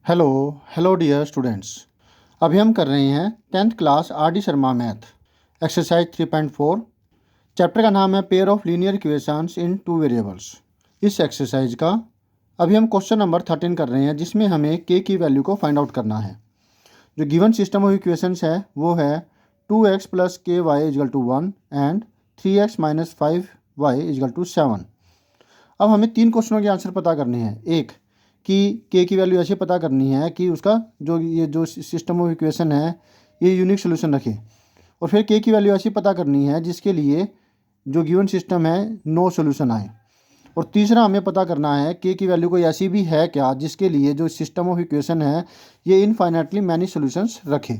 Hello hello dear students. अभी हम कर रहे हैं 10th class R D Sharma math exercise 3.4। Chapter का नाम है pair of linear equations in two variables. इस एक्सरसाइज का अभी हम क्वेश्चन नंबर 13 कर रहे हैं, जिसमें हमें के की वैल्यू को फाइंड आउट करना है। जो गिवन सिस्टम ऑफ इक्वेशंस है वो है 2x plus k y equal to 1 and 3x minus 5y equal to 7। अब हमें 3 क्वेश्चनों के आंसर पता करने हैं। एक कि के की वैल्यू ऐसे पता करनी है कि उसका जो सिस्टम ऑफ इक्वेशन है ये यूनिक सोल्यूशन रखे, और फिर के की वैल्यू ऐसी पता करनी है जिसके लिए जो गिवन सिस्टम है नो सोल्यूशन आए। और तीसरा हमें पता करना है के की वैल्यू कोई ऐसी भी है क्या जिसके लिए जो सिस्टम ऑफ इक्वेशन है ये इनफाइनाइटली मैनी सोल्यूशंस रखे।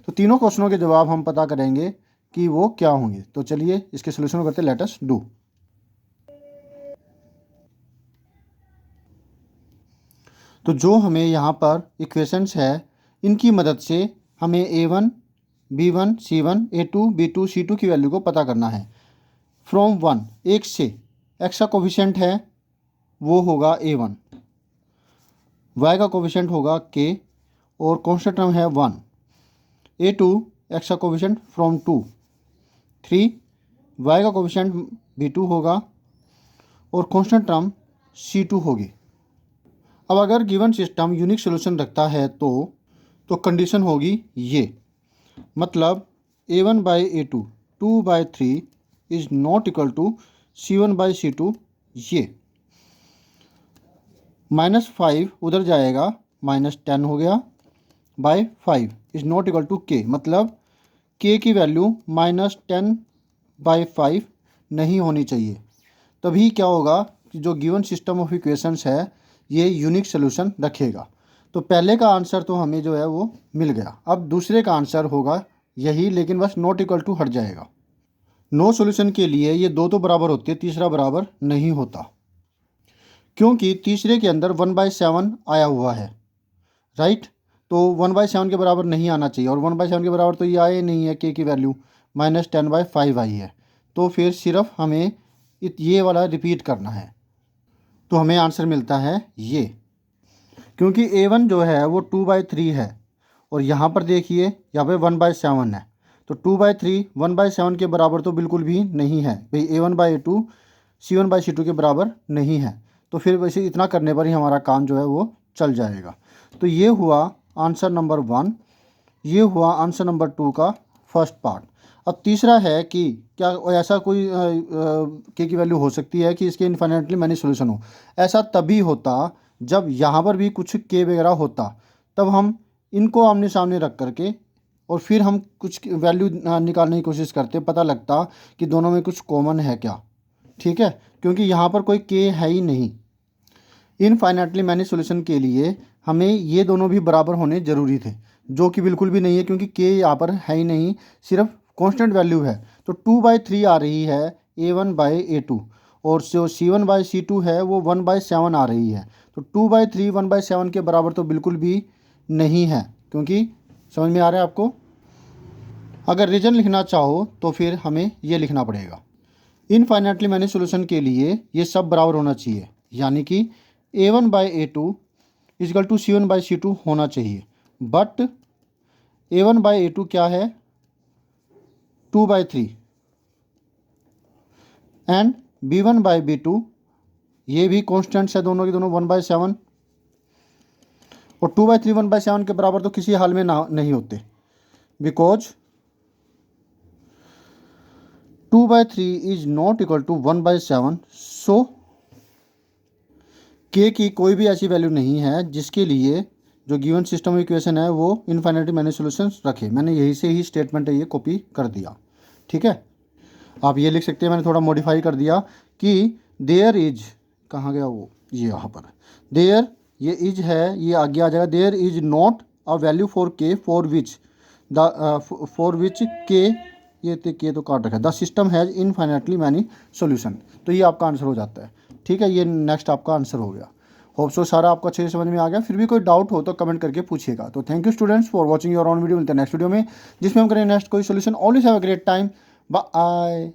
तो तीनों क्वेश्चनों के जवाब हम पता करेंगे कि वो क्या होंगे। तो चलिए इसके सोल्यूशन करते, लेट अस डू। तो जो हमें यहाँ पर इक्वेशंस है इनकी मदद से हमें a1 b1 c1 a2 b2 c2 की वैल्यू को पता करना है। फ्रॉम 1 एक से x का कोफिशिएंट है वो होगा a1, y का कोफिशिएंट होगा k और कांस्टेंट टर्म है 1। a2 x का कोफिशिएंट फ्रॉम 2 3, y का कोफिशिएंट b2 होगा और कांस्टेंट टर्म c2 होगी। अब अगर गिवन सिस्टम यूनिक सोल्यूशन रखता है तो कंडीशन होगी ये, मतलब a1 by a2 2 by 3 is not equal to c1 by c2। ये -5 उधर जाएगा, -10 हो गया by 5 is not equal to k, मतलब k की वैल्यू -10 बाई 5 नहीं होनी चाहिए। तभी क्या होगा कि जो गिवन सिस्टम ऑफ इक्वेशंस है ये यूनिक सोल्यूशन रखेगा। तो पहले का आंसर तो हमें जो है वो मिल गया। अब दूसरे का आंसर होगा यही, लेकिन बस नॉट इक्वल टू हट जाएगा। नो सॉल्यूशन के लिए ये दो तो बराबर होते हैं, तीसरा बराबर नहीं होता, क्योंकि तीसरे के अंदर 1/7 आया हुआ है, राइट। तो 1/7 के बराबर नहीं आना चाहिए, और 1/7 के बराबर तो ये आए नहीं है, के की वैल्यू -10/5 आई है। तो फिर सिर्फ हमें ये वाला रिपीट करना है, तो हमें आंसर मिलता है ये। क्योंकि a1 जो है वो 2/3 है, और यहाँ पर देखिए यहाँ पे 1/7 है, तो 2/3 1/7 के बराबर तो बिल्कुल भी नहीं है भाई। a1/a2 c1/c2 के बराबर नहीं है, तो फिर वैसे इतना करने पर ही हमारा काम जो है वो चल जाएगा। तो ये हुआ आंसर नंबर 1, ये हुआ आंसर नंबर 2 का फर्स्ट पार्ट। अब तीसरा है कि क्या ऐसा कोई के की वैल्यू हो सकती है कि इसके इन्फाइनाइटली मैनी सोल्यूशन हो। ऐसा तभी होता जब यहाँ पर भी कुछ के वगैरह होता, तब हम इनको आमने सामने रख करके और फिर हम कुछ वैल्यू निकालने की कोशिश करते, पता लगता कि दोनों में कुछ कॉमन है क्या, ठीक है। क्योंकि यहाँ पर कोई के है ही नहीं। इनफाइनाइटली मैनी सोल्यूशन के लिए हमें ये दोनों भी बराबर होने ज़रूरी थे, जो कि बिल्कुल भी नहीं है, क्योंकि के यहाँ पर है ही नहीं, सिर्फ कांस्टेंट वैल्यू है। तो 2/3 आ रही है a1/a2, और जो c1/c2 है वो 1/7 आ रही है। तो 2/3 1/7 के बराबर तो बिल्कुल भी नहीं है, क्योंकि समझ में आ रहा है आपको। अगर रीजन लिखना चाहो तो फिर हमें ये लिखना पड़ेगा, इनफाइनाइटली मैनी सोल्यूशन के लिए ये सब बराबर होना चाहिए, यानी कि a1/a2 इजकल टू c1/c2 होना चाहिए। बट a1/a2 क्या है, 2/3, एंड b1/b2 ये भी कॉन्स्टेंट्स है, दोनों के दोनों 1/7, और 2/3 1/7 के बराबर तो किसी हाल में नहीं होते, because 2/3 is not equal to 1/7। So k की कोई भी ऐसी वैल्यू नहीं है जिसके लिए जो गिवन सिस्टम ऑफ इक्वेशन है वो इनफाइनाइटली मैनी सोल्यूशंस रखे। मैंने यही से ही स्टेटमेंट है ये कॉपी कर दिया, ठीक है। आप ये लिख सकते हैं, मैंने थोड़ा मॉडिफाई कर दिया कि देयर इज, कहाँ गया वो, ये यहाँ पर देयर, ये इज है, ये आगे आ जाएगा। There is not a value for k for which k, ये के तो काट रखा है, the system has infinitely many solution. तो ये आपका आंसर हो जाता है, ठीक है। ये नेक्स्ट आपका आंसर हो गया। होप सो सारा आपको अच्छे से समझ में आ गया। फिर भी कोई डाउट हो तो कमेंट करके पूछिएगा। तो thank you students for watching your on video. मिलते हैं नेक्स्ट वीडियो में, जिसमें हम करेंगे नेक्स्ट कोई solution. Always have a great time, bye.